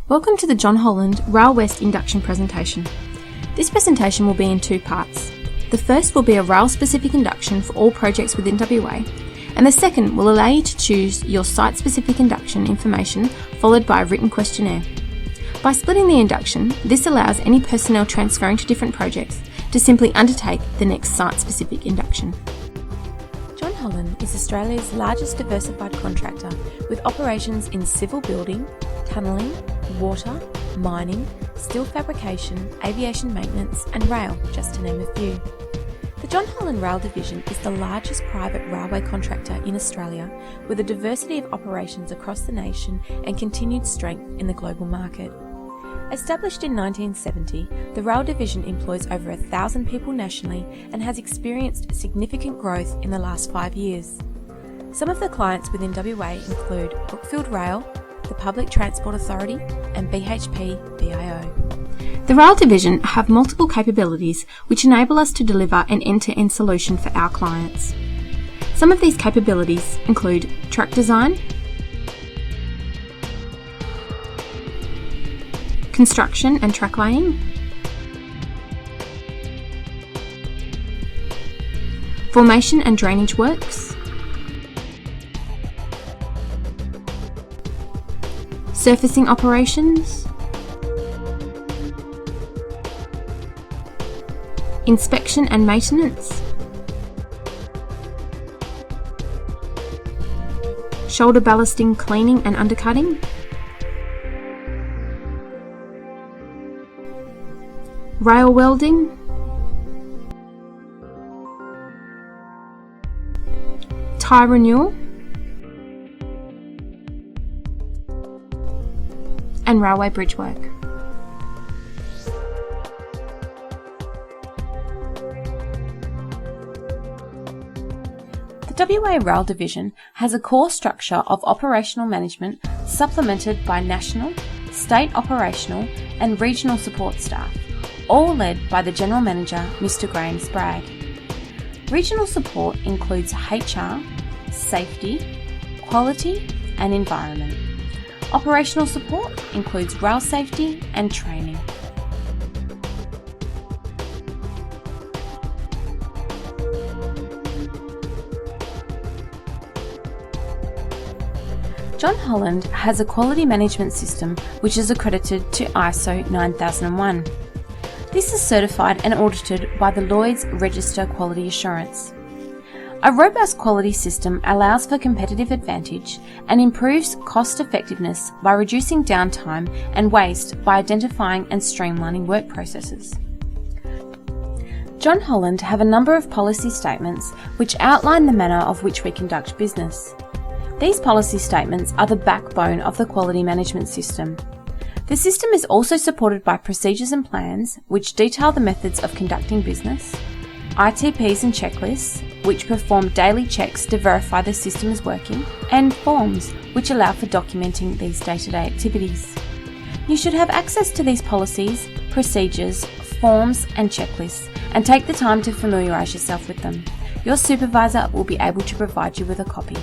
Welcome to the John Holland Rail West Induction presentation. This presentation will be in two parts. The first will be a rail-specific induction for all projects within WA, and the second will allow you to choose your site-specific induction information followed by a written questionnaire. By splitting the induction, this allows any personnel transferring to different projects to simply undertake the next site-specific induction. John Holland is Australia's largest diversified contractor with operations in civil building, tunnelling, water, mining, steel fabrication, aviation maintenance and rail, just to name a few. The John Holland Rail Division is the largest private railway contractor in Australia with a diversity of operations across the nation and continued strength in the global market. Established in 1970, the Rail Division employs over 1,000 people nationally and has experienced significant growth in the last 5 years. Some of the clients within WA include Brookfield Rail, the Public Transport Authority and BHP BIO. The Rail Division have multiple capabilities which enable us to deliver an end-to-end solution for our clients. Some of these capabilities include track design, construction and track laying, formation and drainage works, surfacing operations, inspection and maintenance, shoulder ballasting, cleaning and undercutting, rail welding, tyre renewal, and railway bridge work. The WA Rail Division has a core structure of operational management supplemented by national, state operational and regional support staff, all led by the General Manager, Mr. Graham Spragg. Regional support includes HR, safety, quality and environment. Operational support includes rail safety and training. John Holland has a quality management system which is accredited to ISO 9001. This is certified and audited by the Lloyd's Register Quality Assurance. A robust quality system allows for competitive advantage and improves cost effectiveness by reducing downtime and waste by identifying and streamlining work processes. John Holland have a number of policy statements which outline the manner of which we conduct business. These policy statements are the backbone of the quality management system. The system is also supported by procedures and plans which detail the methods of conducting business, ITPs and checklists which perform daily checks to verify the system is working, and forms which allow for documenting these day-to-day activities. You should have access to these policies, procedures, forms and checklists and take the time to familiarise yourself with them. Your supervisor will be able to provide you with a copy.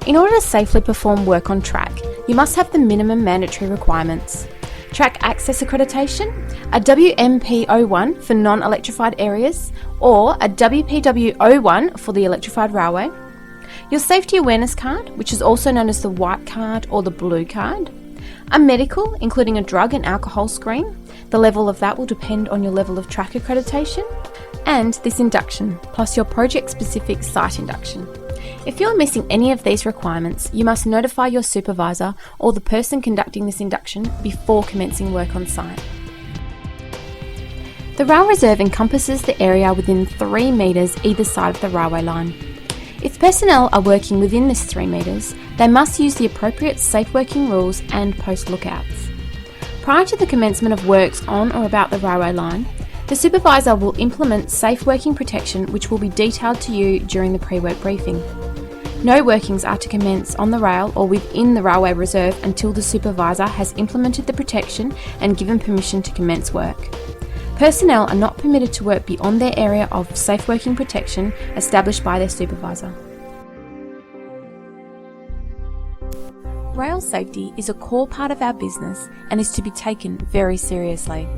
In order to safely perform work on track, you must have the minimum mandatory requirements: track access accreditation, a WMP01 for non-electrified areas, or a WPW01 for the electrified railway, your safety awareness card, which is also known as the white card or the blue card, a medical, including a drug and alcohol screen. The level of that will depend on your level of track accreditation, and this induction, plus your project-specific site induction. If you're missing any of these requirements, you must notify your supervisor or the person conducting this induction before commencing work on site. The rail reserve encompasses the area within 3 metres either side of the railway line. If personnel are working within this 3 metres, they must use the appropriate safe working rules and post lookouts. Prior to the commencement of works on or about the railway line, the supervisor will implement safe working protection which will be detailed to you during the pre-work briefing. No workings are to commence on the rail or within the railway reserve until the supervisor has implemented the protection and given permission to commence work. Personnel are not permitted to work beyond their area of safe working protection established by their supervisor. Rail safety is a core part of our business and is to be taken very seriously.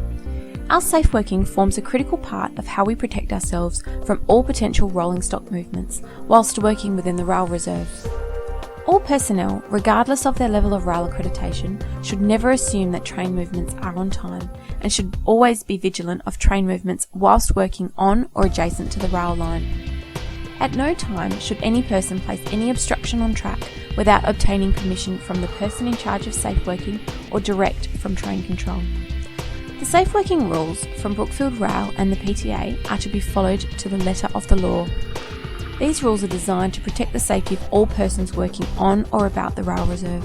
Our safe working forms a critical part of how we protect ourselves from all potential rolling stock movements whilst working within the rail reserve. All personnel, regardless of their level of rail accreditation, should never assume that train movements are on time and should always be vigilant of train movements whilst working on or adjacent to the rail line. At no time should any person place any obstruction on track without obtaining permission from the person in charge of safe working or direct from train control. The safe working rules from Brookfield Rail and the PTA are to be followed to the letter of the law. These rules are designed to protect the safety of all persons working on or about the rail reserve.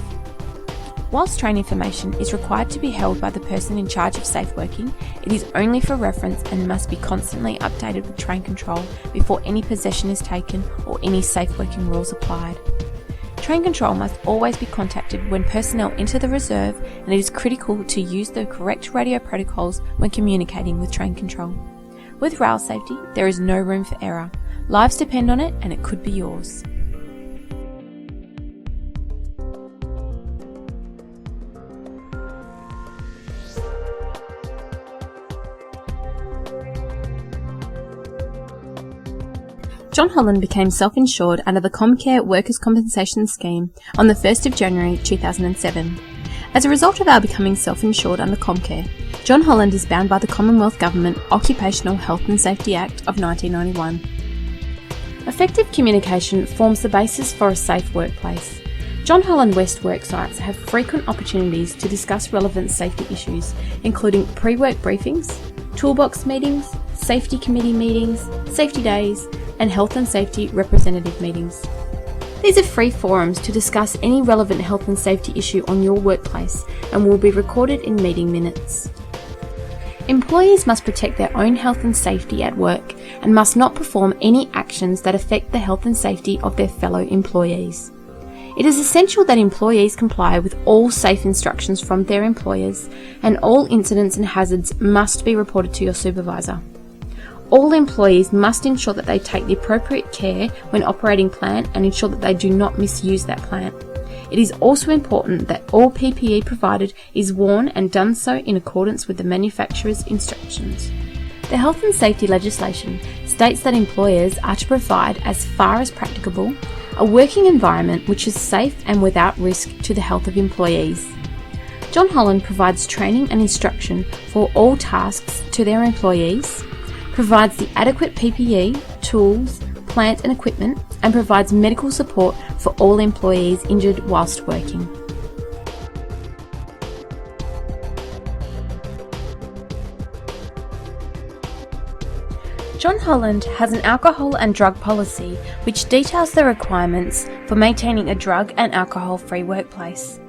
Whilst train information is required to be held by the person in charge of safe working, it is only for reference and must be constantly updated with train control before any possession is taken or any safe working rules applied. Train control must always be contacted when personnel enter the reserve, and it is critical to use the correct radio protocols when communicating with train control. With rail safety, there is no room for error. Lives depend on it, and it could be yours. John Holland became self-insured under the Comcare Workers' Compensation Scheme on the 1st of January 2007. As a result of our becoming self-insured under Comcare, John Holland is bound by the Commonwealth Government Occupational Health and Safety Act of 1991. Effective communication forms the basis for a safe workplace. John Holland West work sites have frequent opportunities to discuss relevant safety issues, including pre-work briefings, toolbox meetings, safety committee meetings, safety days, and health and safety representative meetings. These are free forums to discuss any relevant health and safety issue on your workplace and will be recorded in meeting minutes. Employees must protect their own health and safety at work and must not perform any actions that affect the health and safety of their fellow employees. It is essential that employees comply with all safe instructions from their employers, and all incidents and hazards must be reported to your supervisor. All employees must ensure that they take the appropriate care when operating plant and ensure that they do not misuse that plant. It is also important that all PPE provided is worn and done so in accordance with the manufacturer's instructions. The health and safety legislation states that employers are to provide, as far as practicable, a working environment which is safe and without risk to the health of employees. John Holland provides training and instruction for all tasks to their employees, provides the adequate PPE, tools, plant and equipment, and provides medical support for all employees injured whilst working. John Holland has an alcohol and drug policy which details the requirements for maintaining a drug and alcohol-free workplace.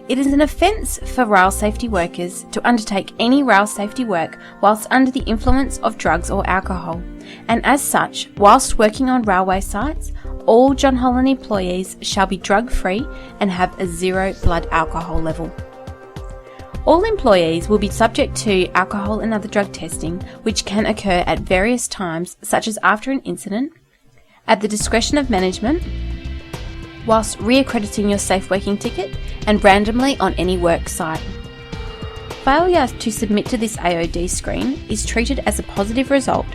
It is an offence for rail safety workers to undertake any rail safety work whilst under the influence of drugs or alcohol, and as such, whilst working on railway sites, all John Holland employees shall be drug-free and have a 0 blood alcohol level. All employees will be subject to alcohol and other drug testing, which can occur at various times, such as after an incident, at the discretion of management, whilst re-accrediting your safe working ticket, and randomly on any work site. Failure to submit to this AOD screen is treated as a positive result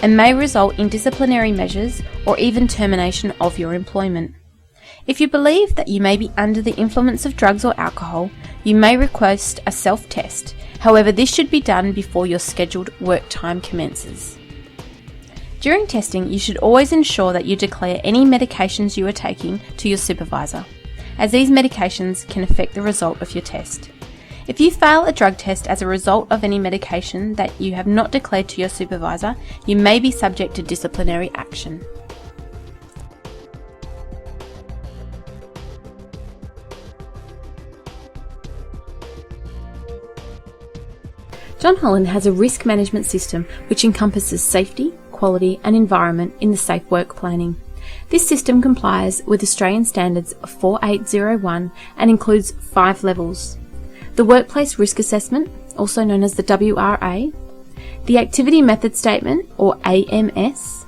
and may result in disciplinary measures or even termination of your employment. If you believe that you may be under the influence of drugs or alcohol, you may request a self-test. However, this should be done before your scheduled work time commences. During testing, you should always ensure that you declare any medications you are taking to your supervisor, as these medications can affect the result of your test. If you fail a drug test as a result of any medication that you have not declared to your supervisor, you may be subject to disciplinary action. John Holland has a risk management system which encompasses safety, quality and environment in the safe work planning. This system complies with Australian Standards 4801 and includes 5 levels. The Workplace Risk Assessment, also known as the WRA, the Activity Method Statement, or AMS,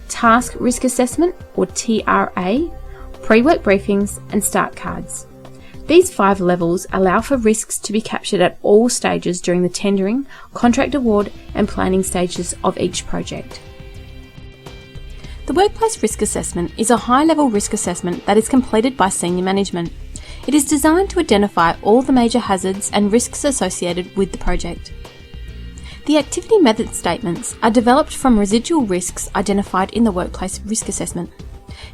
Task Risk Assessment, or TRA, Pre-work briefings, and start cards. These 5 levels allow for risks to be captured at all stages during the tendering, contract award, and planning stages of each project. The Workplace Risk Assessment is a high-level risk assessment that is completed by senior management. It is designed to identify all the major hazards and risks associated with the project. The Activity Method Statements are developed from residual risks identified in the Workplace Risk Assessment.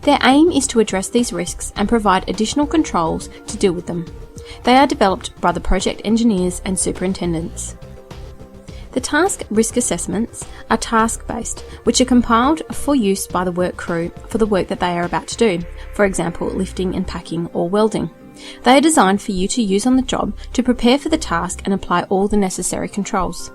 Their aim is to address these risks and provide additional controls to deal with them. They are developed by the project engineers and superintendents. The task risk assessments are task-based, which are compiled for use by the work crew for the work that they are about to do, for example, lifting and packing or welding. They are designed for you to use on the job to prepare for the task and apply all the necessary controls.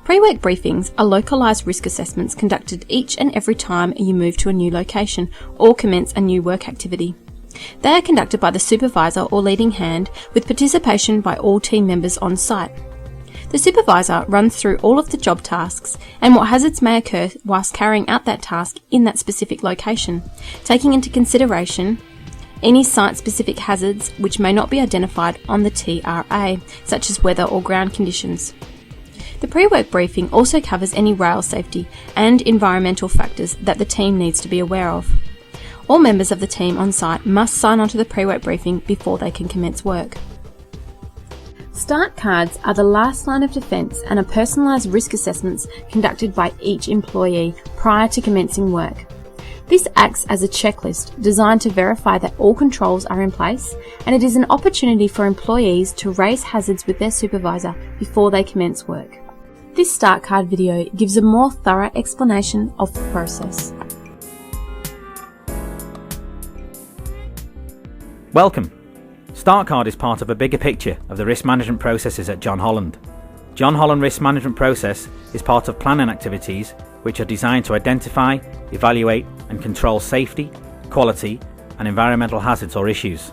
Pre-work briefings are localised risk assessments conducted each and every time you move to a new location or commence a new work activity. They are conducted by the supervisor or leading hand with participation by all team members on site. The supervisor runs through all of the job tasks and what hazards may occur whilst carrying out that task in that specific location, taking into consideration any site-specific hazards which may not be identified on the TRA, such as weather or ground conditions. The pre-work briefing also covers any rail safety and environmental factors that the team needs to be aware of. All members of the team on site must sign on to the pre-work briefing before they can commence work. Start cards are the last line of defence and are personalised risk assessments conducted by each employee prior to commencing work. This acts as a checklist designed to verify that all controls are in place, and it is an opportunity for employees to raise hazards with their supervisor before they commence work. This start card video gives a more thorough explanation of the process. Welcome. Start card is part of a bigger picture of the risk management processes at John Holland. John Holland Risk Management Process is part of planning activities which are designed to identify, evaluate and control safety, quality and environmental hazards or issues.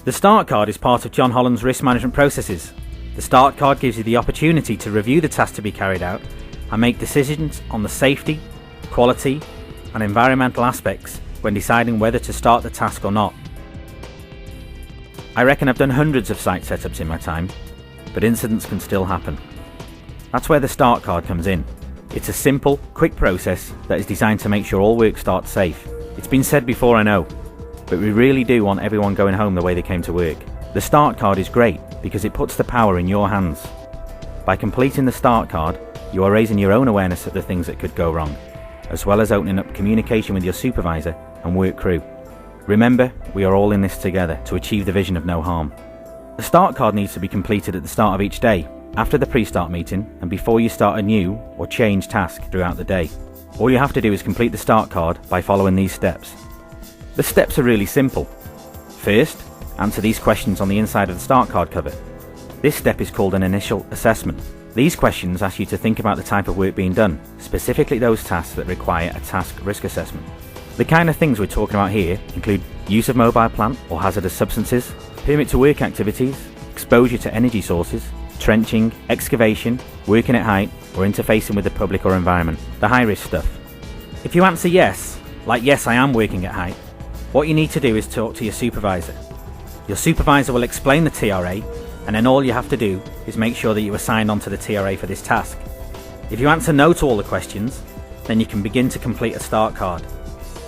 The Start card is part of John Holland's risk management processes. The Start card gives you the opportunity to review the task to be carried out and make decisions on the safety, quality and environmental aspects when deciding whether to start the task or not. I reckon I've done hundreds of site setups in my time, but incidents can still happen. That's where the Start card comes in. It's a simple, quick process that is designed to make sure all work starts safe. It's been said before, I know, but we really do want everyone going home the way they came to work. The Start card is great because it puts the power in your hands. By completing the Start card, you are raising your own awareness of the things that could go wrong, as well as opening up communication with your supervisor and work crew. Remember, we are all in this together to achieve the vision of no harm. The Start card needs to be completed at the start of each day, after the pre-start meeting and before you start a new or change task throughout the day. All you have to do is complete the Start card by following these steps. The steps are really simple. First, answer these questions on the inside of the Start card cover. This step is called an initial assessment. These questions ask you to think about the type of work being done, specifically those tasks that require a task risk assessment. The kind of things we're talking about here include use of mobile plant or hazardous substances, permit to work activities, exposure to energy sources, trenching, excavation, working at height, or interfacing with the public or environment, the high risk stuff. If you answer yes, like yes I am working at height, what you need to do is talk to your supervisor. Your supervisor will explain the TRA, and then all you have to do is make sure that you are signed onto the TRA for this task. If you answer no to all the questions, then you can begin to complete a Start card.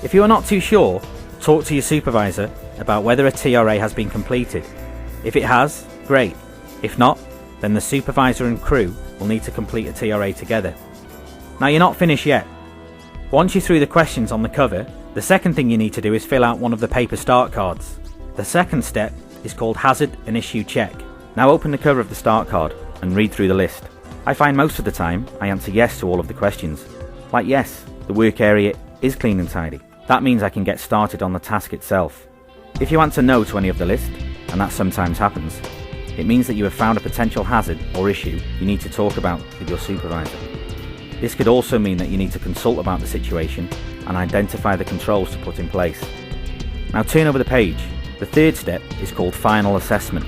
If you are not too sure, talk to your supervisor about whether a TRA has been completed. If it has, great. If not, then the supervisor and crew will need to complete a TRA together. Now you're not finished yet. Once you're through the questions on the cover, the second thing you need to do is fill out one of the paper Start cards. The second step is called Hazard and Issue Check. Now open the cover of the Start card and read through the list. I find most of the time I answer yes to all of the questions. Like yes, the work area is clean and tidy. That means I can get started on the task itself. If you answer no to any of the list, and that sometimes happens, it means that you have found a potential hazard or issue you need to talk about with your supervisor. This could also mean that you need to consult about the situation and identify the controls to put in place. Now turn over the page. The third step is called Final Assessment.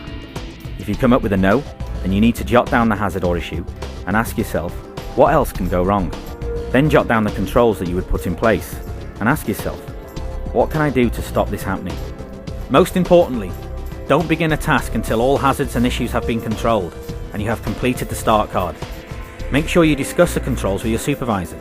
If you come up with a no, then you need to jot down the hazard or issue and ask yourself, What else can go wrong? Then jot down the controls that you would put in place and ask yourself, what can I do to stop this happening? Most importantly, don't begin a task until all hazards and issues have been controlled and you have completed the start card. Make sure you discuss the controls with your supervisor.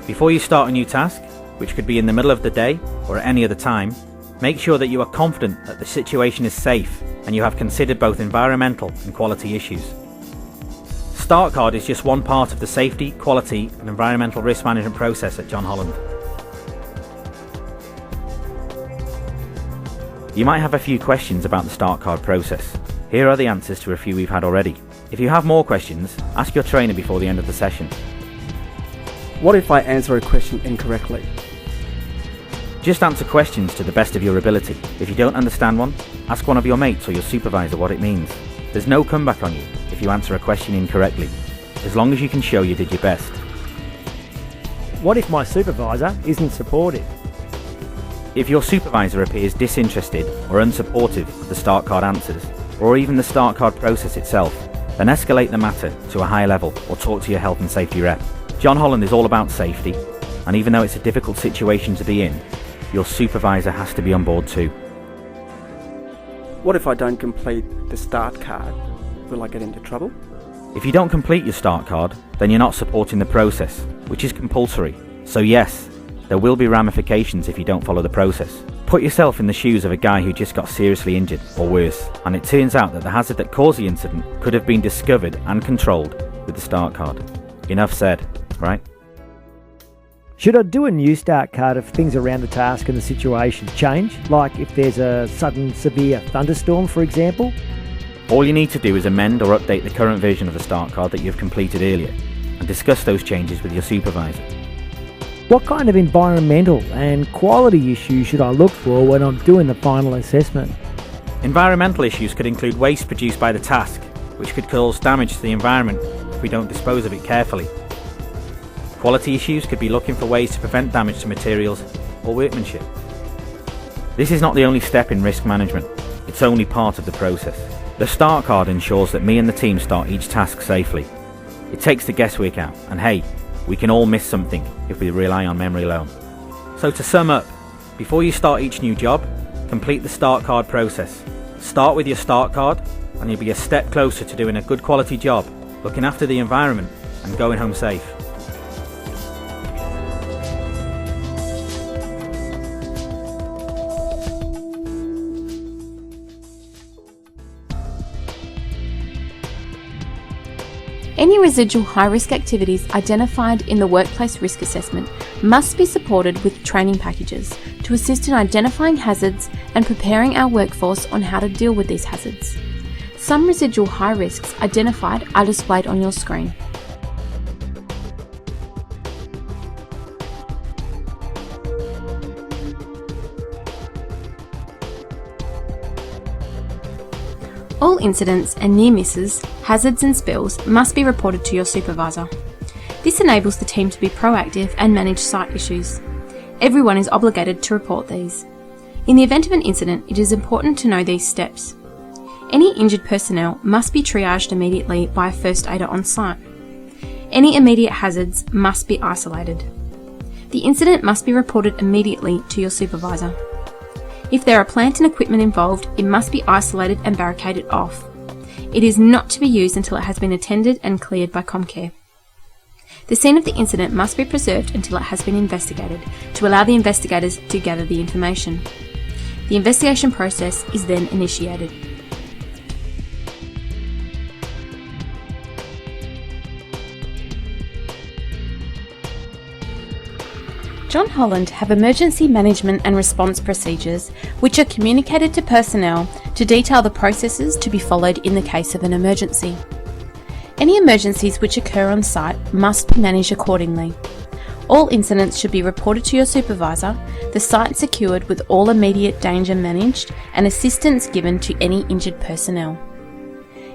Before you start a new task, which could be in the middle of the day or at any other time, make sure that you are confident that the situation is safe and you have considered both environmental and quality issues. Start card is just one part of the safety, quality and environmental risk management process at John Holland. You might have a few questions about the start card process. Here are the answers to a few we've had already. If you have more questions, ask your trainer before the end of the session. What if I answer a question incorrectly? Just answer questions to the best of your ability. If you don't understand one, ask one of your mates or your supervisor what it means. There's no comeback on you if you answer a question incorrectly, as long as you can show you did your best. What if my supervisor isn't supportive? If your supervisor appears disinterested or unsupportive of the start card answers, or even the start card process itself, then escalate the matter to a higher level or talk to your health and safety rep. John Holland is all about safety, and even though it's a difficult situation to be in, your supervisor has to be on board too. What if I don't complete the start card? Will I get into trouble? If you don't complete your start card, then you're not supporting the process, which is compulsory. So yes, there will be ramifications if you don't follow the process. Put yourself in the shoes of a guy who just got seriously injured, or worse, and it turns out that the hazard that caused the incident could have been discovered and controlled with the start card. Enough said, right? Should I do a new start card if things around the task and the situation change? Like if there's a sudden severe thunderstorm, for example? All you need to do is amend or update the current version of the start card that you've completed earlier, and discuss those changes with your supervisor. What kind of environmental and quality issues should I look for when I'm doing the final assessment? Environmental issues could include waste produced by the task, which could cause damage to the environment if we don't dispose of it carefully. Quality issues could be looking for ways to prevent damage to materials or workmanship. This is not the only step in risk management, it's only part of the process. The start card ensures that me and the team start each task safely. It takes the guesswork out, and hey, we can all miss something if we rely on memory alone. So to sum up, before you start each new job, complete the start card process. Start with your start card and you'll be a step closer to doing a good quality job, looking after the environment and going home safe. Any residual high-risk activities identified in the workplace risk assessment must be supported with training packages to assist in identifying hazards and preparing our workforce on how to deal with these hazards. Some residual high risks identified are displayed on your screen. All incidents and near misses, hazards and spills must be reported to your supervisor. This enables the team to be proactive and manage site issues. Everyone is obligated to report these. In the event of an incident, it is important to know these steps. Any injured personnel must be triaged immediately by a first aider on site. Any immediate hazards must be isolated. The incident must be reported immediately to your supervisor. If there are plant and equipment involved, it must be isolated and barricaded off. It is not to be used until it has been attended and cleared by Comcare. The scene of the incident must be preserved until it has been investigated to allow the investigators to gather the information. The investigation process is then initiated. John Holland have emergency management and response procedures which are communicated to personnel to detail the processes to be followed in the case of an emergency. Any emergencies which occur on site must be managed accordingly. All incidents should be reported to your supervisor, the site secured with all immediate danger managed, and assistance given to any injured personnel.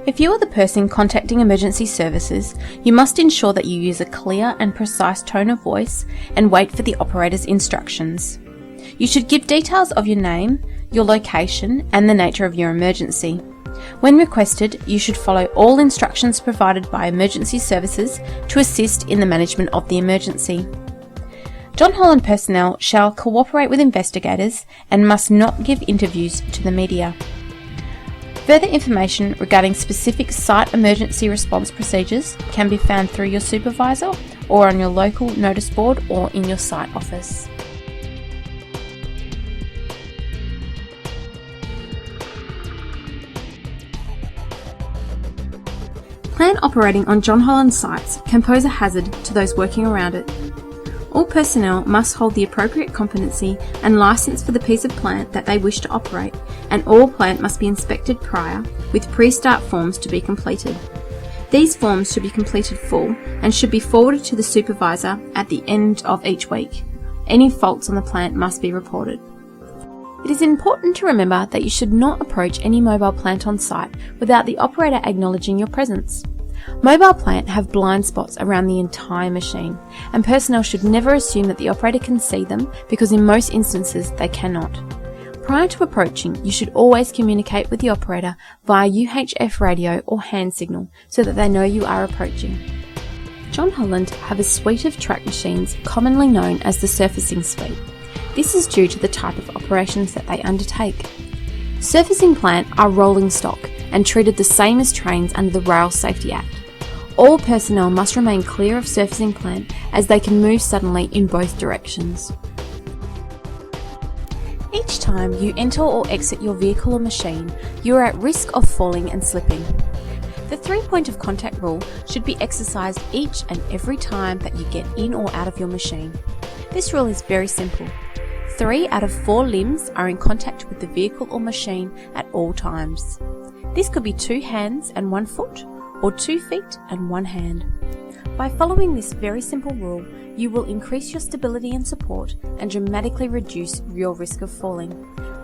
If you are the person contacting emergency services, you must ensure that you use a clear and precise tone of voice and wait for the operator's instructions. You should give details of your name, your location, and the nature of your emergency. When requested, you should follow all instructions provided by emergency services to assist in the management of the emergency. John Holland personnel shall cooperate with investigators and must not give interviews to the media. Further information regarding specific site emergency response procedures can be found through your supervisor or on your local notice board or in your site office. Plant operating on John Holland sites can pose a hazard to those working around it. All personnel must hold the appropriate competency and licence for the piece of plant that they wish to operate, and all plant must be inspected prior, with pre-start forms to be completed. These forms should be completed full and should be forwarded to the supervisor at the end of each week. Any faults on the plant must be reported. It is important to remember that you should not approach any mobile plant on site without the operator acknowledging your presence. Mobile plant have blind spots around the entire machine, and personnel should never assume that the operator can see them because in most instances they cannot. Prior to approaching, you should always communicate with the operator via UHF radio or hand signal so that they know you are approaching. John Holland have a suite of track machines commonly known as the surfacing suite. This is due to the type of operations that they undertake. Surfacing plant are rolling stock and treated the same as trains under the Rail Safety Act. All personnel must remain clear of surfacing plant as they can move suddenly in both directions. Each time you enter or exit your vehicle or machine, you are at risk of falling and slipping. The 3-point of contact rule should be exercised each and every time that you get in or out of your machine. This rule is very simple. 3 out of 4 limbs are in contact with the vehicle or machine at all times. This could be 2 hands and 1 foot, or 2 feet and 1 hand. By following this very simple rule, you will increase your stability and support and dramatically reduce your risk of falling.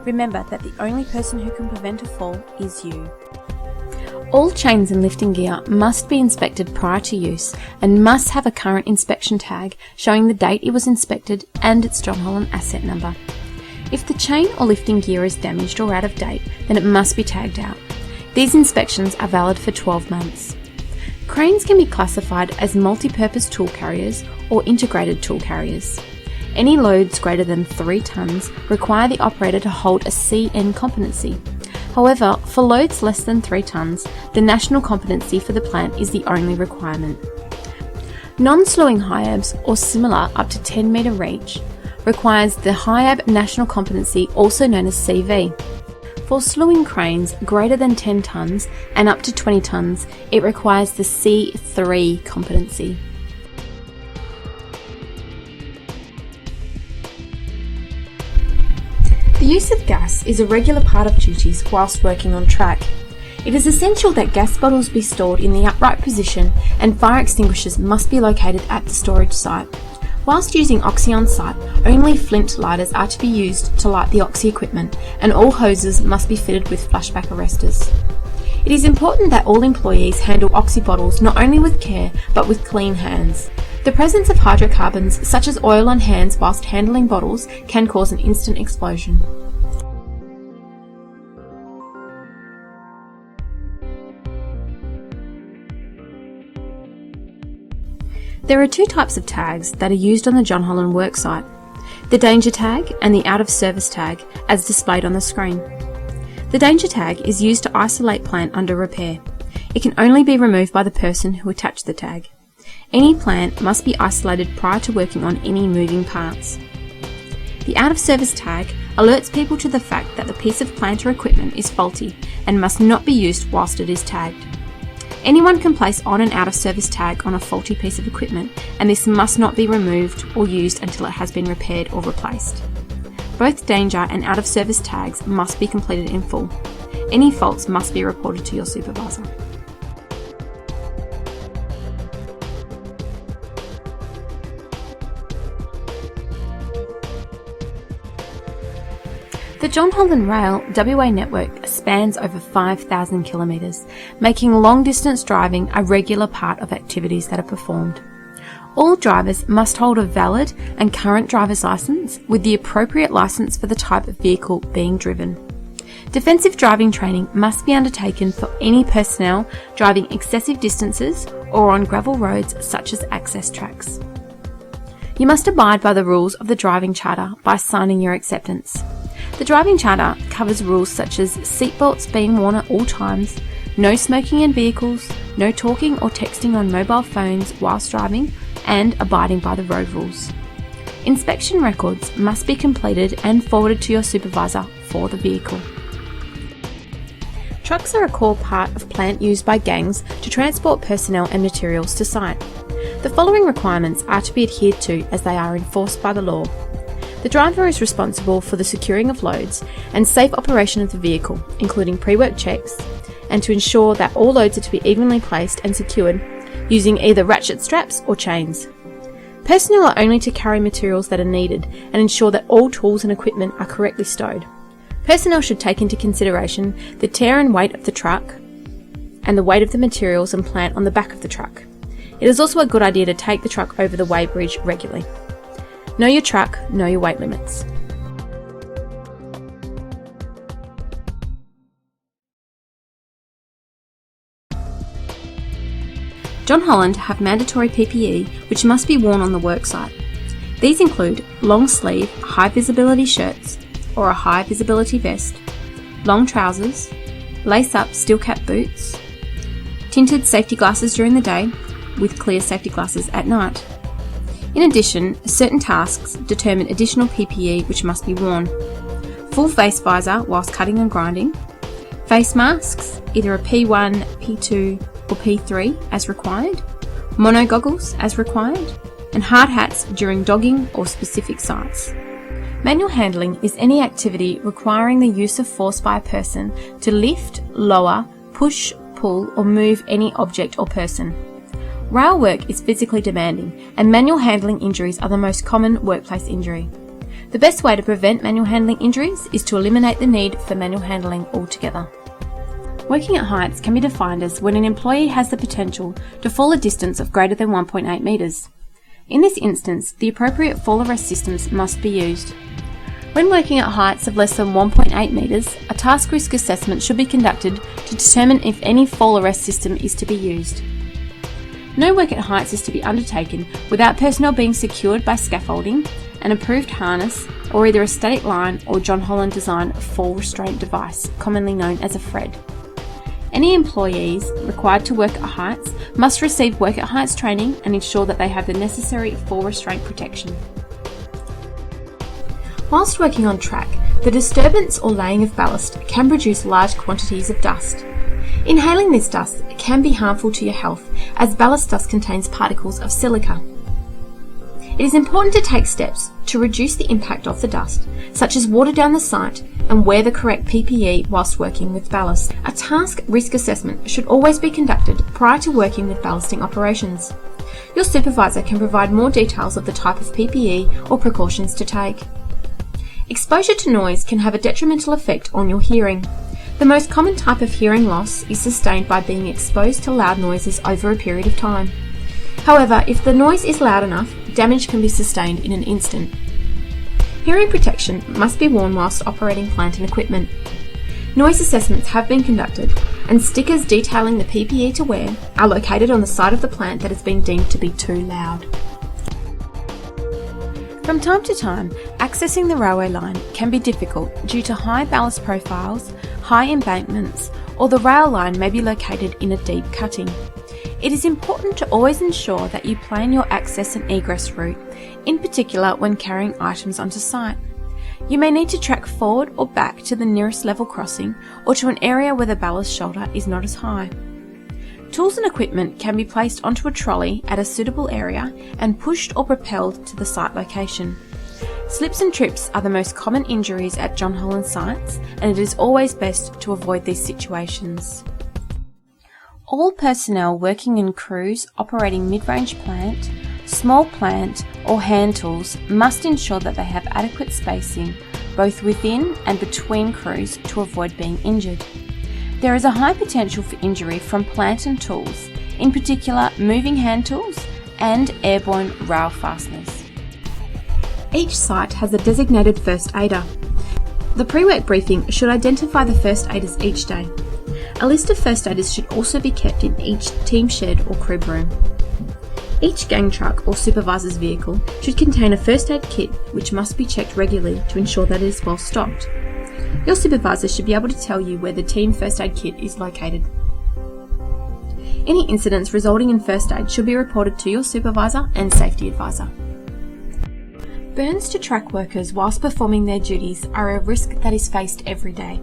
Remember that the only person who can prevent a fall is you. All chains and lifting gear must be inspected prior to use and must have a current inspection tag showing the date it was inspected and its John Holland asset number. If the chain or lifting gear is damaged or out of date, then it must be tagged out. These inspections are valid for 12 months. Cranes can be classified as multi-purpose tool carriers or integrated tool carriers. Any loads greater than 3 tonnes require the operator to hold a CN competency. However, for loads less than 3 tonnes, the national competency for the plant is the only requirement. Non-slewing HIABs or similar up to 10 metre reach requires the HIAB national competency, also known as CV. For slewing cranes greater than 10 tonnes and up to 20 tonnes, it requires the C3 competency. The use of gas is a regular part of duties whilst working on track. It is essential that gas bottles be stored in the upright position and fire extinguishers must be located at the storage site. Whilst using oxy on site, only flint lighters are to be used to light the oxy equipment, and all hoses must be fitted with flashback arresters. It is important that all employees handle oxy bottles not only with care but with clean hands. The presence of hydrocarbons such as oil on hands whilst handling bottles can cause an instant explosion. There are 2 types of tags that are used on the John Holland worksite: the danger tag and the out of service tag, as displayed on the screen. The danger tag is used to isolate plant under repair. It can only be removed by the person who attached the tag. Any plant must be isolated prior to working on any moving parts. The out of service tag alerts people to the fact that the piece of plant or equipment is faulty and must not be used whilst it is tagged. Anyone can place on and out of service tag on a faulty piece of equipment, and this must not be removed or used until it has been repaired or replaced. Both danger and out of service tags must be completed in full. Any faults must be reported to your supervisor. The John Holland Rail WA network spans over 5,000 kilometres, making long-distance driving a regular part of activities that are performed. All drivers must hold a valid and current driver's licence with the appropriate licence for the type of vehicle being driven. Defensive driving training must be undertaken for any personnel driving excessive distances or on gravel roads such as access tracks. You must abide by the rules of the driving charter by signing your acceptance. The driving charter covers rules such as seatbelts being worn at all times, no smoking in vehicles, no talking or texting on mobile phones whilst driving, and abiding by the road rules. Inspection records must be completed and forwarded to your supervisor for the vehicle. Trucks are a core part of plant used by gangs to transport personnel and materials to site. The following requirements are to be adhered to as they are enforced by the law. The driver is responsible for the securing of loads and safe operation of the vehicle, including pre-work checks, and to ensure that all loads are to be evenly placed and secured using either ratchet straps or chains. Personnel are only to carry materials that are needed and ensure that all tools and equipment are correctly stowed. Personnel should take into consideration the tear and weight of the truck and the weight of the materials and plant on the back of the truck. It is also a good idea to take the truck over the weighbridge regularly. Know your truck, know your weight limits. John Holland have mandatory PPE which must be worn on the worksite. These include long sleeve, high visibility shirts or a high visibility vest, long trousers, lace up steel cap boots, tinted safety glasses during the day with clear safety glasses at night. In addition, certain tasks determine additional PPE which must be worn. Full face visor whilst cutting and grinding, face masks, either a P1, P2 or P3 as required, mono goggles as required, and hard hats during dogging or specific sites. Manual handling is any activity requiring the use of force by a person to lift, lower, push, pull or move any object or person. Rail work is physically demanding and manual handling injuries are the most common workplace injury. The best way to prevent manual handling injuries is to eliminate the need for manual handling altogether. Working at heights can be defined as when an employee has the potential to fall a distance of greater than 1.8 metres. In this instance, the appropriate fall arrest systems must be used. When working at heights of less than 1.8 metres, a task risk assessment should be conducted to determine if any fall arrest system is to be used. No work at heights is to be undertaken without personnel being secured by scaffolding, an approved harness, or either a static line or John Holland designed fall restraint device, commonly known as a FRED. Any employees required to work at heights must receive work at heights training and ensure that they have the necessary fall restraint protection. Whilst working on track, the disturbance or laying of ballast can produce large quantities of dust. Inhaling this dust can be harmful to your health as ballast dust contains particles of silica. It is important to take steps to reduce the impact of the dust, such as water down the site and wear the correct PPE whilst working with ballast. A task risk assessment should always be conducted prior to working with ballasting operations. Your supervisor can provide more details of the type of PPE or precautions to take. Exposure to noise can have a detrimental effect on your hearing. The most common type of hearing loss is sustained by being exposed to loud noises over a period of time. However, if the noise is loud enough, damage can be sustained in an instant. Hearing protection must be worn whilst operating plant and equipment. Noise assessments have been conducted and stickers detailing the PPE to wear are located on the side of the plant that has been deemed to be too loud. From time to time, accessing the railway line can be difficult due to high ballast profiles, high embankments, or the rail line may be located in a deep cutting. It is important to always ensure that you plan your access and egress route, in particular when carrying items onto site. You may need to track forward or back to the nearest level crossing or to an area where the ballast shoulder is not as high. Tools and equipment can be placed onto a trolley at a suitable area and pushed or propelled to the site location. Slips and trips are the most common injuries at John Holland sites, and it is always best to avoid these situations. All personnel working in crews operating mid-range plant, small plant or hand tools must ensure that they have adequate spacing both within and between crews to avoid being injured. There is a high potential for injury from plant and tools, in particular moving hand tools and airborne rail fasteners. Each site has a designated first aider. The pre-work briefing should identify the first aiders each day. A list of first aiders should also be kept in each team shed or crib room. Each gang truck or supervisor's vehicle should contain a first aid kit which must be checked regularly to ensure that it is well stocked. Your supervisor should be able to tell you where the team first aid kit is located. Any incidents resulting in first aid should be reported to your supervisor and safety advisor. Burns to track workers whilst performing their duties are a risk that is faced every day.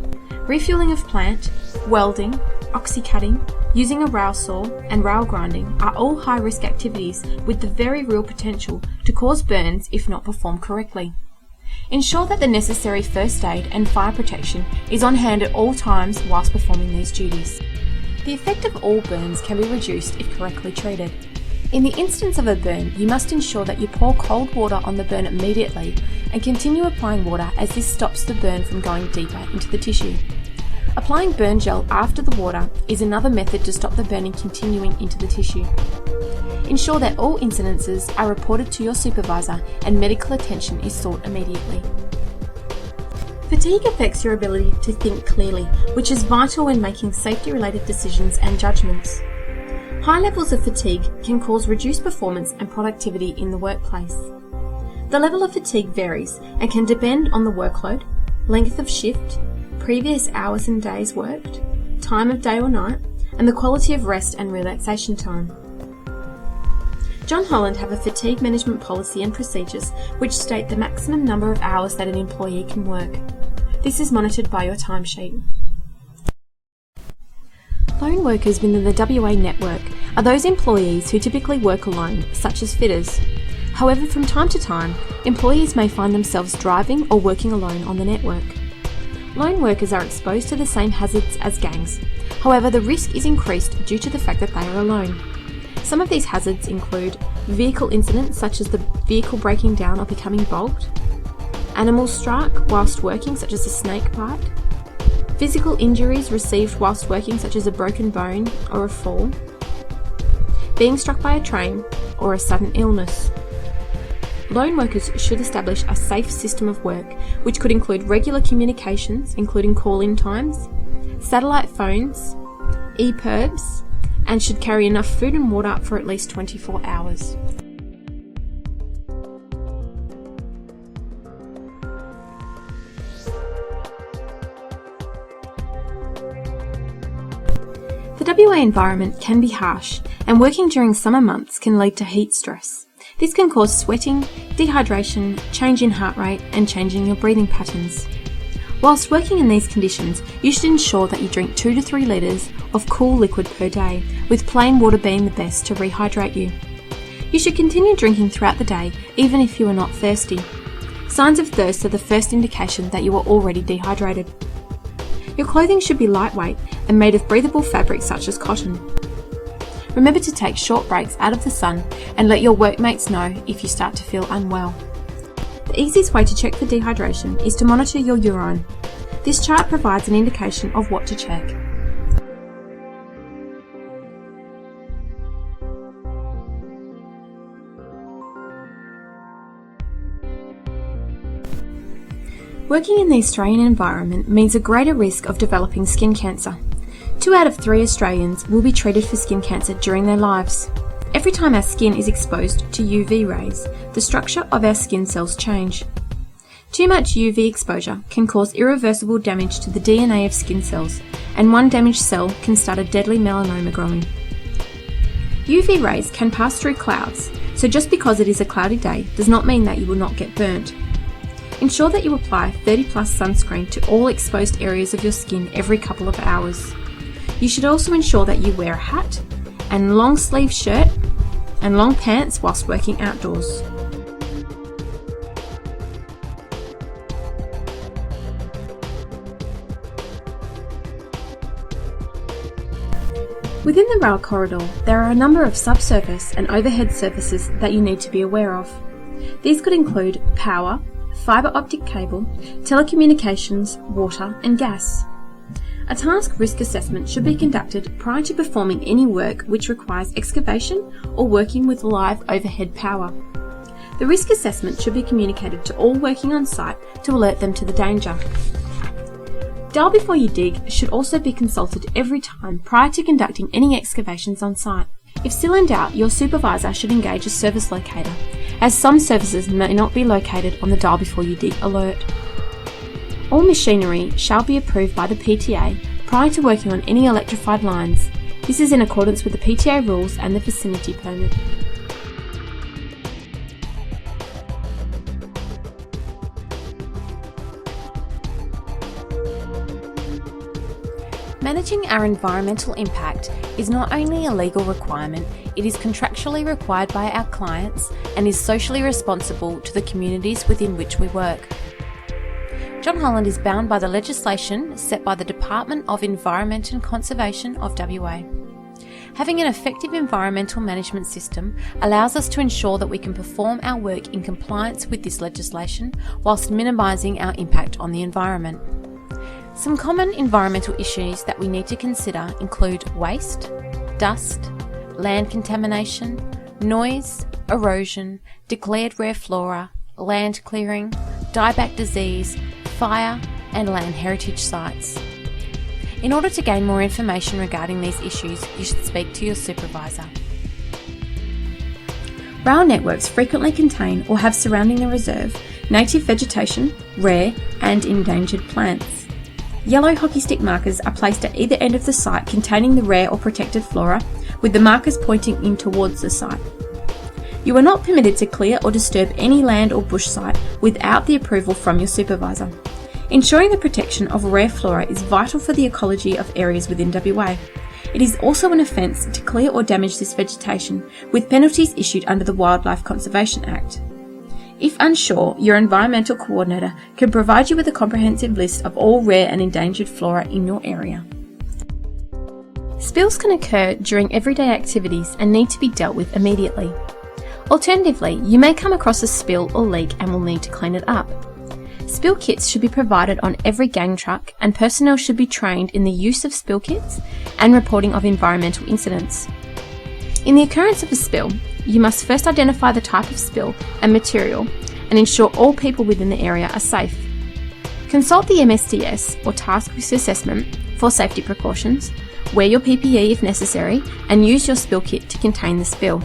Refueling of plant, welding, oxy-cutting, using a rail saw and rail grinding are all high-risk activities with the very real potential to cause burns if not performed correctly. Ensure that the necessary first aid and fire protection is on hand at all times whilst performing these duties. The effect of all burns can be reduced if correctly treated. In the instance of a burn, you must ensure that you pour cold water on the burn immediately and continue applying water as this stops the burn from going deeper into the tissue. Applying burn gel after the water is another method to stop the burning continuing into the tissue. Ensure that all incidences are reported to your supervisor and medical attention is sought immediately. Fatigue affects your ability to think clearly, which is vital when making safety-related decisions and judgments. High levels of fatigue can cause reduced performance and productivity in the workplace. The level of fatigue varies and can depend on the workload, length of shift, previous hours and days worked, time of day or night, and the quality of rest and relaxation time. John Holland have a fatigue management policy and procedures which state the maximum number of hours that an employee can work. This is monitored by your timesheet. Lone workers within the WA network are those employees who typically work alone, such as fitters. However, from time to time, employees may find themselves driving or working alone on the network. Lone workers are exposed to the same hazards as gangs. However, the risk is increased due to the fact that they are alone. Some of these hazards include vehicle incidents such as the vehicle breaking down or becoming bogged, animal strike whilst working such as a snake bite, physical injuries received whilst working such as a broken bone or a fall, being struck by a train, or a sudden illness. Lone workers should establish a safe system of work, which could include regular communications, including call-in times, satellite phones, EPIRBs, and should carry enough food and water for at least 24 hours. The WA environment can be harsh, and working during summer months can lead to heat stress. This can cause sweating, dehydration, change in heart rate, and changing your breathing patterns. Whilst working in these conditions, you should ensure that you drink 2 to 3 litres of cool liquid per day, with plain water being the best to rehydrate you. You should continue drinking throughout the day, even if you are not thirsty. Signs of thirst are the first indication that you are already dehydrated. Your clothing should be lightweight and made of breathable fabrics such as cotton. Remember to take short breaks out of the sun and let your workmates know if you start to feel unwell. The easiest way to check for dehydration is to monitor your urine. This chart provides an indication of what to check. Working in the Australian environment means a greater risk of developing skin cancer. 2 out of 3 Australians will be treated for skin cancer during their lives. Every time our skin is exposed to UV rays, the structure of our skin cells change. Too much UV exposure can cause irreversible damage to the DNA of skin cells, and one damaged cell can start a deadly melanoma growing. UV rays can pass through clouds, so just because it is a cloudy day does not mean that you will not get burnt. Ensure that you apply 30+ sunscreen to all exposed areas of your skin every couple of hours. You should also ensure that you wear a hat and long sleeve shirt and long pants whilst working outdoors. Within the rail corridor, there are a number of subsurface and overhead surfaces that you need to be aware of. These could include power, fibre optic cable, telecommunications, water and gas. A task risk assessment should be conducted prior to performing any work which requires excavation or working with live overhead power. The risk assessment should be communicated to all working on site to alert them to the danger. Dial before you dig should also be consulted every time prior to conducting any excavations on site. If still in doubt, your supervisor should engage a service locator, as some services may not be located on the dial before you dig alert. All machinery shall be approved by the PTA prior to working on any electrified lines. This is in accordance with the PTA rules and the vicinity permit. Managing our environmental impact is not only a legal requirement, it is contractually required by our clients and is socially responsible to the communities within which we work. John Holland is bound by the legislation set by the Department of Environment and Conservation of WA. Having an effective environmental management system allows us to ensure that we can perform our work in compliance with this legislation whilst minimising our impact on the environment. Some common environmental issues that we need to consider include waste, dust, land contamination, noise, erosion, declared rare flora, land clearing, dieback disease, fire, and land heritage sites. In order to gain more information regarding these issues, you should speak to your supervisor. Rail networks frequently contain or have surrounding the reserve native vegetation, rare and endangered plants. Yellow hockey stick markers are placed at either end of the site containing the rare or protected flora, with the markers pointing in towards the site. You are not permitted to clear or disturb any land or bush site without the approval from your supervisor. Ensuring the protection of rare flora is vital for the ecology of areas within WA. It is also an offence to clear or damage this vegetation, with penalties issued under the Wildlife Conservation Act. If unsure, your environmental coordinator can provide you with a comprehensive list of all rare and endangered flora in your area. Spills can occur during everyday activities and need to be dealt with immediately. Alternatively, you may come across a spill or leak and will need to clean it up. Spill kits should be provided on every gang truck, and personnel should be trained in the use of spill kits and reporting of environmental incidents. In the occurrence of a spill, you must first identify the type of spill and material and ensure all people within the area are safe. Consult the MSDS or Task Risk Assessment for safety precautions, wear your PPE if necessary, and use your spill kit to contain the spill.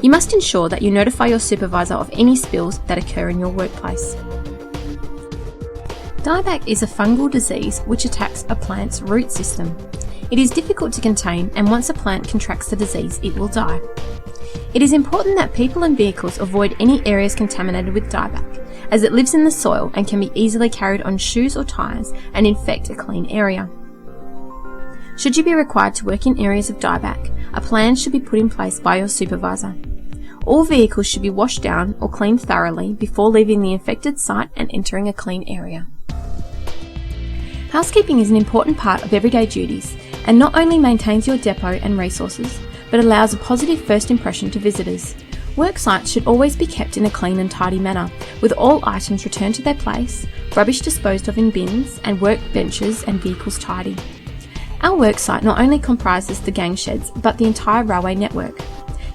You must ensure that you notify your supervisor of any spills that occur in your workplace. Dieback is a fungal disease which attacks a plant's root system. It is difficult to contain, and once a plant contracts the disease, it will die. It is important that people and vehicles avoid any areas contaminated with dieback, as it lives in the soil and can be easily carried on shoes or tyres and infect a clean area. Should you be required to work in areas of dieback, a plan should be put in place by your supervisor. All vehicles should be washed down or cleaned thoroughly before leaving the infected site and entering a clean area. Housekeeping is an important part of everyday duties and not only maintains your depot and resources, but allows a positive first impression to visitors. Work sites should always be kept in a clean and tidy manner, with all items returned to their place, rubbish disposed of in bins, and work benches and vehicles tidy. Our work site not only comprises the gang sheds, but the entire railway network.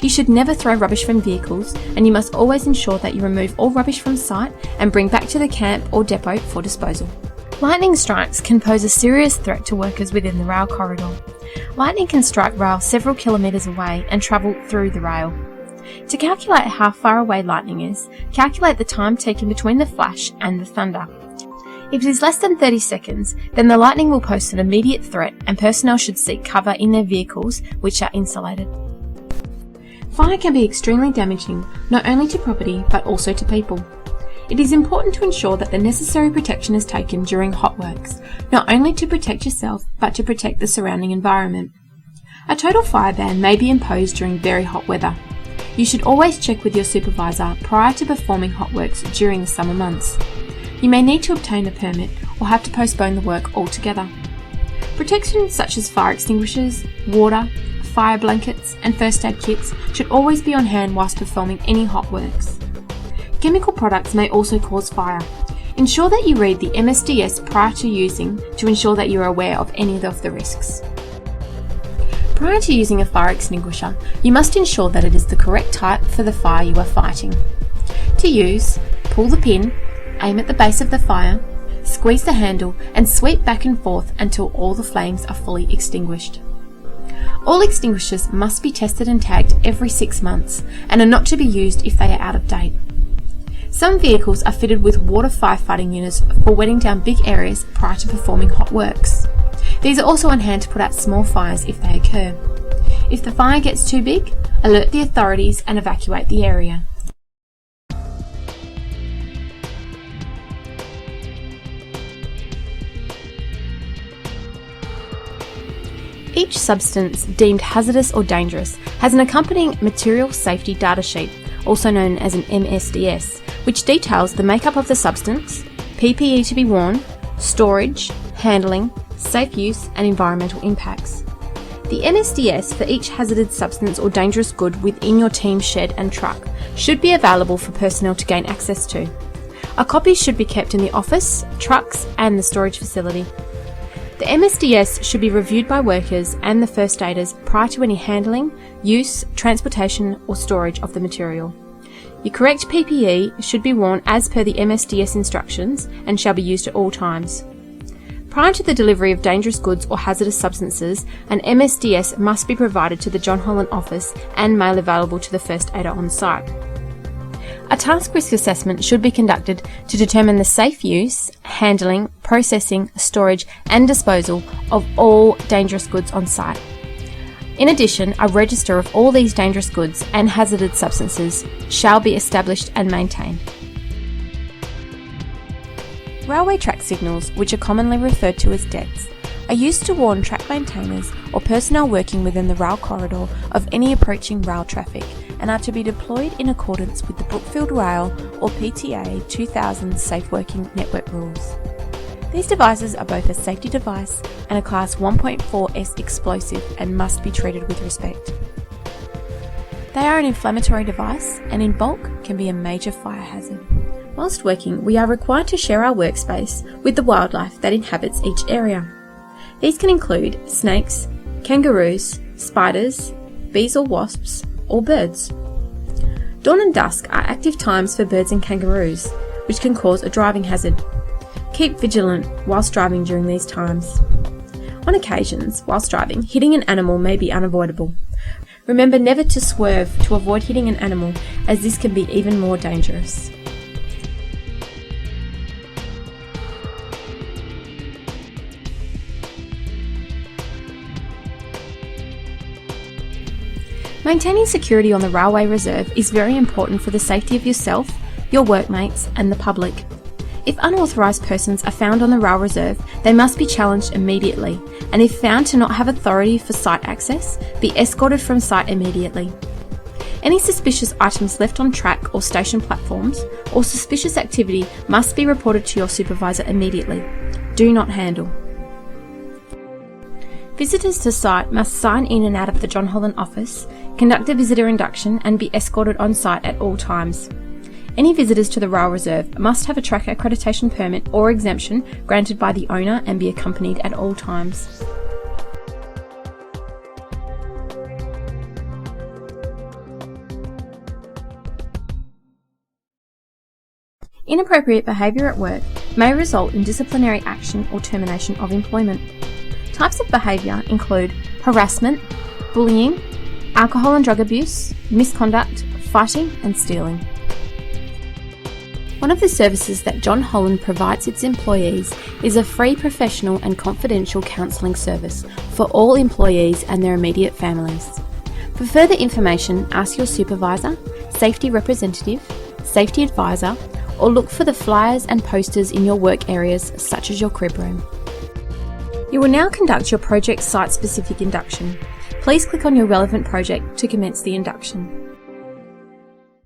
You should never throw rubbish from vehicles, and you must always ensure that you remove all rubbish from site and bring back to the camp or depot for disposal. Lightning strikes can pose a serious threat to workers within the rail corridor. Lightning can strike rail several kilometres away and travel through the rail. To calculate how far away lightning is, calculate the time taken between the flash and the thunder. If it is less than 30 seconds, then the lightning will pose an immediate threat and personnel should seek cover in their vehicles, which are insulated. Fire can be extremely damaging, not only to property but also to people. It is important to ensure that the necessary protection is taken during hot works, not only to protect yourself but to protect the surrounding environment. A total fire ban may be imposed during very hot weather. You should always check with your supervisor prior to performing hot works during the summer months. You may need to obtain a permit or have to postpone the work altogether. Protection such as fire extinguishers, water, fire blankets and first aid kits should always be on hand whilst performing any hot works. Chemical products may also cause fire. Ensure that you read the MSDS prior to using to ensure that you are aware of any of the risks. Prior to using a fire extinguisher, you must ensure that it is the correct type for the fire you are fighting. To use, pull the pin, aim at the base of the fire, squeeze the handle and sweep back and forth until all the flames are fully extinguished. All extinguishers must be tested and tagged every 6 months and are not to be used if they are out of date. Some vehicles are fitted with water firefighting units for wetting down big areas prior to performing hot works. These are also on hand to put out small fires if they occur. If the fire gets too big, alert the authorities and evacuate the area. Each substance deemed hazardous or dangerous has an accompanying material safety data sheet, also known as an MSDS, which details the makeup of the substance, PPE to be worn, storage, handling, safe use and environmental impacts. The MSDS for each hazardous substance or dangerous good within your team's shed and truck should be available for personnel to gain access to. A copy should be kept in the office, trucks and the storage facility. The MSDS should be reviewed by workers and the first aiders prior to any handling, use, transportation or storage of the material. Your correct PPE should be worn as per the MSDS instructions and shall be used at all times. Prior to the delivery of dangerous goods or hazardous substances, an MSDS must be provided to the John Holland office and made available to the first aider on site. A task risk assessment should be conducted to determine the safe use, handling, processing, storage and disposal of all dangerous goods on site. In addition, a register of all these dangerous goods and hazardous substances shall be established and maintained. Railway track signals, which are commonly referred to as DECs, are used to warn track maintainers or personnel working within the rail corridor of any approaching rail traffic and are to be deployed in accordance with the Brookfield Rail or PTA 2000 Safe Working Network rules. These devices are both a safety device and a Class 1.4S explosive and must be treated with respect. They are an inflammatory device and in bulk can be a major fire hazard. Whilst working, we are required to share our workspace with the wildlife that inhabits each area. These can include snakes, kangaroos, spiders, bees or wasps, or birds. Dawn and dusk are active times for birds and kangaroos, which can cause a driving hazard. Keep vigilant whilst driving during these times. On occasions, whilst driving, hitting an animal may be unavoidable. Remember never to swerve to avoid hitting an animal, as this can be even more dangerous. Maintaining security on the Railway Reserve is very important for the safety of yourself, your workmates and the public. If unauthorised persons are found on the Rail Reserve, they must be challenged immediately, and if found to not have authority for site access, be escorted from site immediately. Any suspicious items left on track or station platforms or suspicious activity must be reported to your supervisor immediately. Do not handle. Visitors to site must sign in and out of the John Holland office, conduct a visitor induction and be escorted on site at all times. Any visitors to the Rail Reserve must have a track accreditation permit or exemption granted by the owner and be accompanied at all times. Inappropriate behaviour at work may result in disciplinary action or termination of employment. Types of behaviour include harassment, bullying, alcohol and drug abuse, misconduct, fighting and stealing. One of the services that John Holland provides its employees is a free professional and confidential counselling service for all employees and their immediate families. For further information, ask your supervisor, safety representative, safety advisor, or look for the flyers and posters in your work areas such as your crib room. You will now conduct your project site-specific induction. Please click on your relevant project to commence the induction.